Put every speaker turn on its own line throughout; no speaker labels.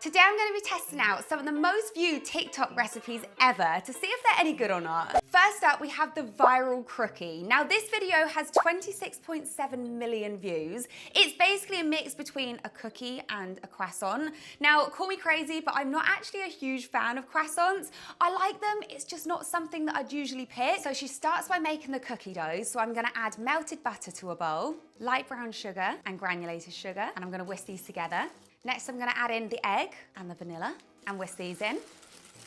Today I'm going to be testing out some of the most viewed TikTok recipes ever to see if they're any good or not. First up, we have the viral Crookie. Now this video has 26.7 million views. It's basically a mix between a cookie and a croissant. Now call me crazy, but I'm not actually a huge fan of croissants. I like them, it's just not something that I'd usually pick. So she starts by making the cookie dough. So I'm going to add melted butter to a bowl, light brown sugar and granulated sugar, and I'm going to whisk these together. Next, I'm gonna add in the egg and the vanilla and whisk these in.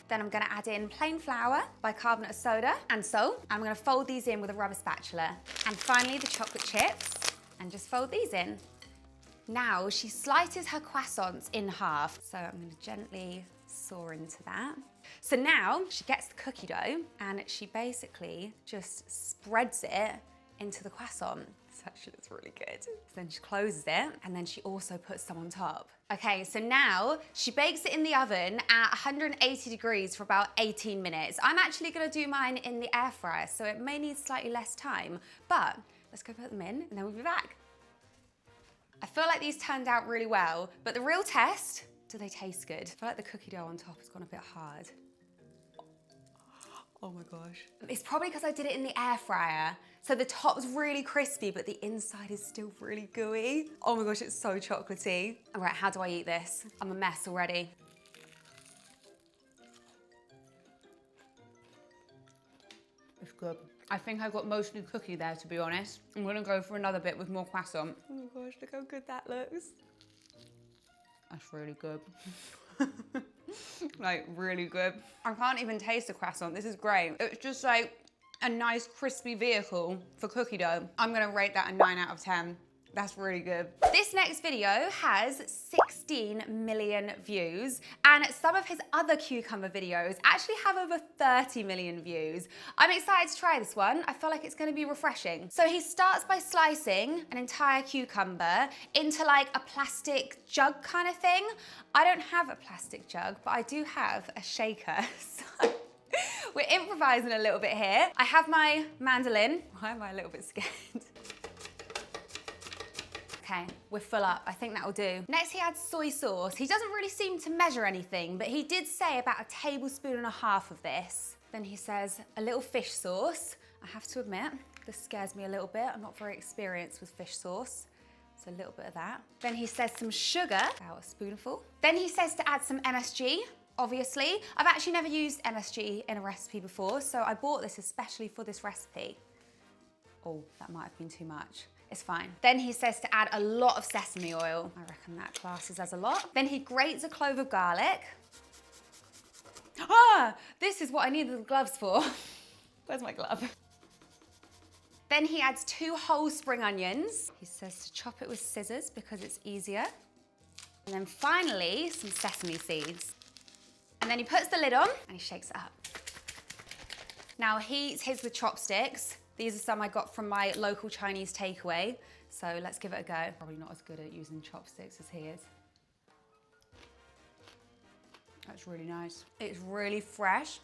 Then I'm gonna add in plain flour, bicarbonate of soda, and salt. I'm gonna fold these in with a rubber spatula. And finally, the chocolate chips, and just fold these in. Now, she slices her croissants in half. So I'm gonna gently saw into that. So now, she gets the cookie dough, and she basically just spreads it into the croissant. This actually looks really good. So then she closes it, and then she also puts some on top. Okay, so now she bakes it in the oven at 180 degrees for about 18 minutes. I'm actually gonna do mine in the air fryer, so it may need slightly less time, but let's go put them in and then we'll be back. I feel like these turned out really well, but the real test, do they taste good? I feel like the cookie dough on top has gone a bit hard. Oh my gosh. It's probably because I did it in the air fryer. So the top's really crispy, but the inside is still really gooey. Oh my gosh, it's so chocolatey. All right, how do I eat this? I'm a mess already. It's good. I think I got mostly cookie there, to be honest. I'm gonna go for another bit with more croissant. Oh my gosh, look how good that looks. That's really good. Like, really good. I can't even taste the croissant. This is great. It's just like a nice crispy vehicle for cookie dough. I'm gonna rate that a 9 out of 10. That's really good. This next video has 16 million views, and some of his other cucumber videos actually have over 30 million views. I'm excited to try this one. I feel like it's gonna be refreshing. So he starts by slicing an entire cucumber into like a plastic jug kind of thing. I don't have a plastic jug, but I do have a shaker. So we're improvising a little bit here. I have my mandolin. Why am I a little bit scared? Okay, we're full up. I think that'll do. Next, he adds soy sauce. He doesn't really seem to measure anything, but he did say about 1.5 tablespoons of this. Then he says a little fish sauce. I have to admit, this scares me a little bit. I'm not very experienced with fish sauce. So a little bit of that. Then he says some sugar, about a spoonful. Then he says to add some MSG. Obviously, I've actually never used MSG in a recipe before, so I bought this especially for this recipe. Oh, that might have been too much. It's fine. Then he says to add a lot of sesame oil. I reckon that classes as a lot. Then he grates a clove of garlic. Ah, this is what I needed the gloves for. Where's my glove? Then he adds 2 whole spring onions. He says to chop it with scissors because it's easier. And then finally, some sesame seeds. And then he puts the lid on and he shakes it up. Now he eats his with chopsticks. These are some I got from my local Chinese takeaway. So let's give it a go. Probably not as good at using chopsticks as he is. That's really nice. It's really fresh,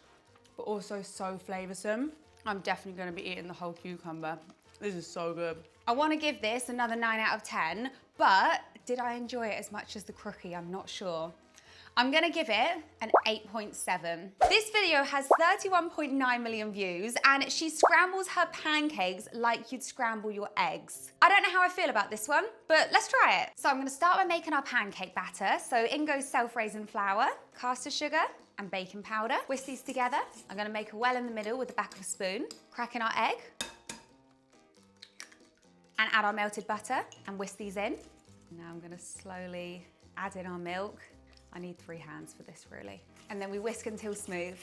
but also so flavoursome. I'm definitely gonna be eating the whole cucumber. This is so good. I wanna give this another 9 out of 10, but did I enjoy it as much as the Crookie? I'm not sure. I'm gonna give it an 8.7. This video has 31.9 million views, and she scrambles her pancakes like you'd scramble your eggs. I don't know how I feel about this one, but let's try it. So I'm gonna start by making our pancake batter. So in goes self-raising flour, caster sugar, and baking powder. Whisk these together. I'm gonna make a well in the middle with the back of a spoon. Crack in our egg. And add our melted butter and whisk these in. Now I'm gonna slowly add in our milk. I need 3 hands for this, really. And then we whisk until smooth.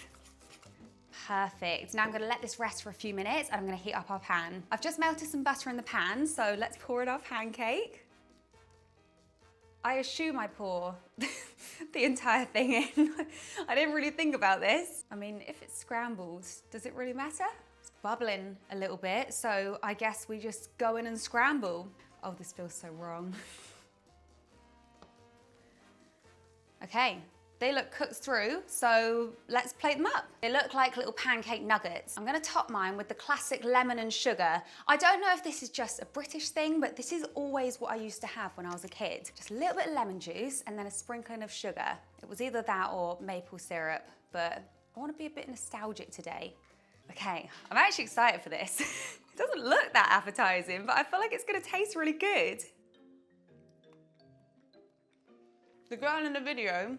Perfect. Now I'm gonna let this rest for a few minutes and I'm gonna heat up our pan. I've just melted some butter in the pan, so let's pour in our pancake. I assume I pour the entire thing in. I didn't really think about this. I mean, if it's scrambled, does it really matter? It's bubbling a little bit, so I guess we just go in and scramble. Oh, this feels so wrong. Okay, they look cooked through, so let's plate them up. They look like little pancake nuggets. I'm gonna top mine with the classic lemon and sugar. I don't know if this is just a British thing, but this is always what I used to have when I was a kid. Just a little bit of lemon juice and then a sprinkling of sugar. It was either that or maple syrup, but I wanna be a bit nostalgic today. Okay, I'm actually excited for this. It doesn't look that appetizing, but I feel like it's gonna taste really good. The girl in the video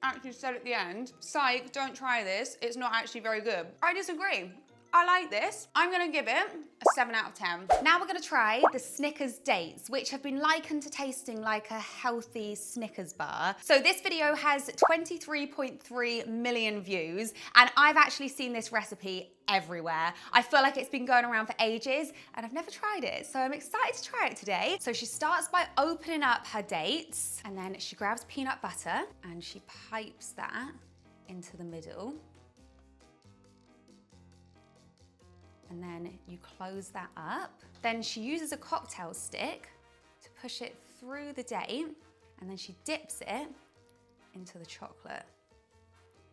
actually said at the end, psych, don't try this, it's not actually very good. I disagree. I like this. I'm gonna give it a 7 out of 10. Now we're gonna try the Snickers Dates, which have been likened to tasting like a healthy Snickers bar. So this video has 23.3 million views, and I've actually seen this recipe everywhere. I feel like it's been going around for ages, and I've never tried it, so I'm excited to try it today. So she starts by opening up her dates, and then she grabs peanut butter, and she pipes that into the middle. And then you close that up. Then she uses a cocktail stick to push it through the date, and then she dips it into the chocolate.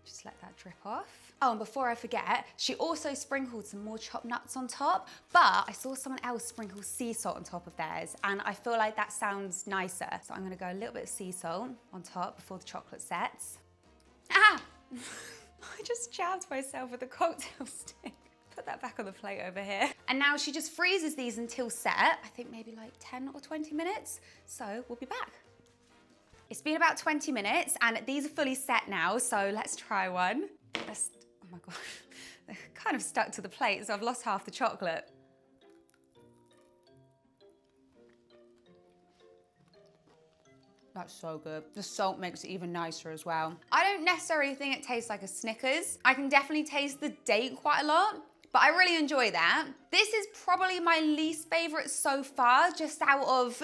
Just let that drip off. Oh, and before I forget, she also sprinkled some more chopped nuts on top, but I saw someone else sprinkle sea salt on top of theirs, and I feel like that sounds nicer. So I'm gonna go a little bit of sea salt on top before the chocolate sets. Ah! I just jabbed myself with a cocktail stick. Put that back on the plate over here. And now she just freezes these until set. I think maybe like 10 or 20 minutes. So we'll be back. It's been about 20 minutes and these are fully set now. So let's try one. Oh my gosh, they're kind of stuck to the plate, so I've lost half the chocolate. That's so good. The salt makes it even nicer as well. I don't necessarily think it tastes like a Snickers. I can definitely taste the date quite a lot, but I really enjoy that. This is probably my least favorite so far, just out of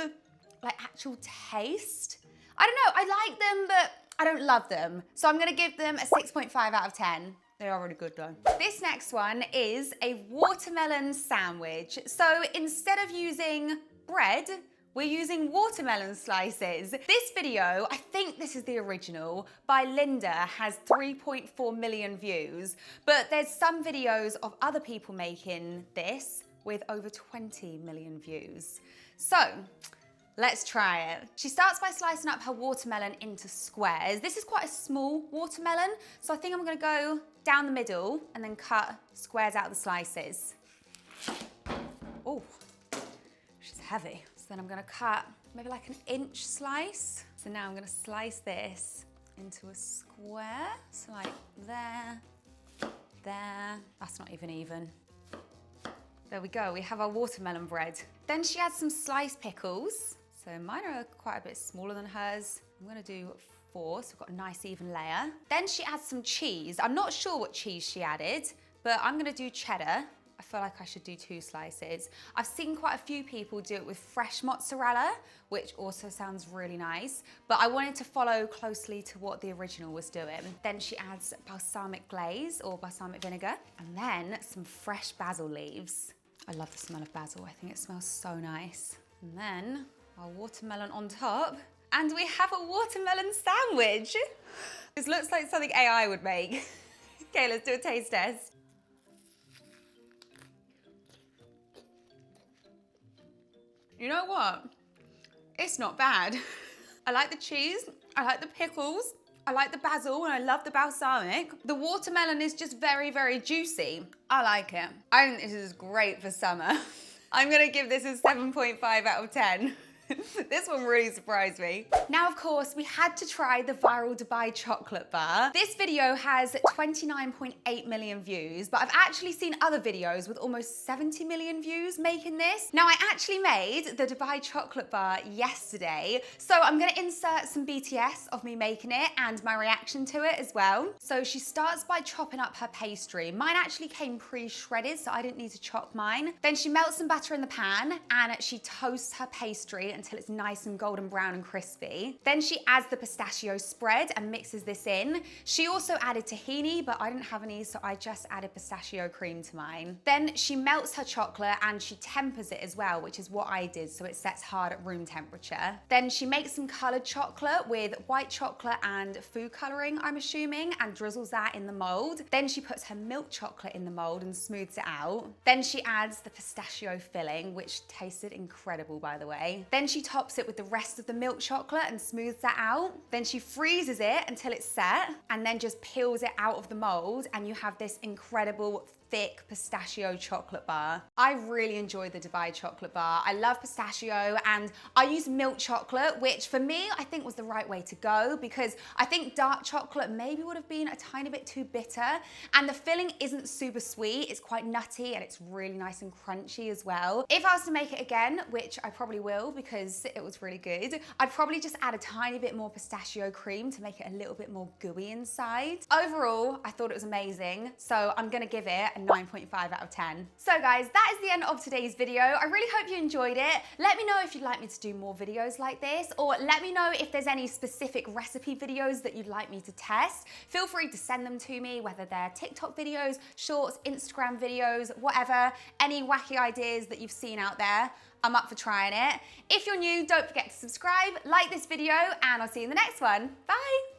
like actual taste. I don't know, I like them, but I don't love them. So I'm gonna give them a 6.5 out of 10. They are really good though. This next one is a watermelon sandwich. So instead of using bread, we're using watermelon slices. This video, I think this is the original, by Linda, has 3.4 million views, but there's some videos of other people making this with over 20 million views. So, let's try it. She starts by slicing up her watermelon into squares. This is quite a small watermelon, so I think I'm gonna go down the middle and then cut squares out of the slices. Oh, she's heavy. So then I'm gonna cut maybe like an inch slice. So now I'm gonna slice this into a square. So like there, there. That's not even. There we go, we have our watermelon bread. Then she adds some sliced pickles. So mine are quite a bit smaller than hers. I'm gonna do 4, so we've got a nice even layer. Then she adds some cheese. I'm not sure what cheese she added, but I'm gonna do cheddar. I feel like I should do 2 slices. I've seen quite a few people do it with fresh mozzarella, which also sounds really nice, but I wanted to follow closely to what the original was doing. Then she adds balsamic glaze or balsamic vinegar, and then some fresh basil leaves. I love the smell of basil. I think it smells so nice. And then our watermelon on top, and we have a watermelon sandwich. This looks like something AI would make. Okay, let's do a taste test. You know what? It's not bad. I like the cheese, I like the pickles, I like the basil, and I love the balsamic. The watermelon is just very, very juicy. I like it. I think this is great for summer. I'm gonna give this a 7.5 out of 10. This one really surprised me. Now, of course, we had to try the viral Dubai chocolate bar. This video has 29.8 million views, but I've actually seen other videos with almost 70 million views making this. Now, I actually made the Dubai chocolate bar yesterday, so I'm gonna insert some BTS of me making it and my reaction to it as well. So she starts by chopping up her pastry. Mine actually came pre-shredded, so I didn't need to chop mine. Then she melts some butter in the pan and she toasts her pastry until it's nice and golden brown and crispy. Then she adds the pistachio spread and mixes this in. She also added tahini, but I didn't have any, so I just added pistachio cream to mine. Then she melts her chocolate and she tempers it as well, which is what I did, so it sets hard at room temperature. Then she makes some colored chocolate with white chocolate and food coloring, I'm assuming, and drizzles that in the mold. Then she puts her milk chocolate in the mold and smooths it out. Then she adds the pistachio filling, which tasted incredible, by the way. Then she tops it with the rest of the milk chocolate and smooths that out. Then she freezes it until it's set and then just peels it out of the mold, and you have this incredible thick pistachio chocolate bar. I really enjoyed the Dubai chocolate bar. I love pistachio, and I used milk chocolate, which for me, I think was the right way to go, because I think dark chocolate maybe would have been a tiny bit too bitter, and the filling isn't super sweet. It's quite nutty and it's really nice and crunchy as well. If I was to make it again, which I probably will because it was really good, I'd probably just add a tiny bit more pistachio cream to make it a little bit more gooey inside. Overall, I thought it was amazing, so I'm gonna give it a 9.5 out of 10. So guys, that is the end of today's video. I really hope you enjoyed it. Let me know if you'd like me to do more videos like this, or let me know if there's any specific recipe videos that you'd like me to test. Feel free to send them to me, whether they're TikTok videos, shorts, Instagram videos, whatever, any wacky ideas that you've seen out there. I'm up for trying it. If you're new, don't forget to subscribe, like this video, and I'll see you in the next one. Bye.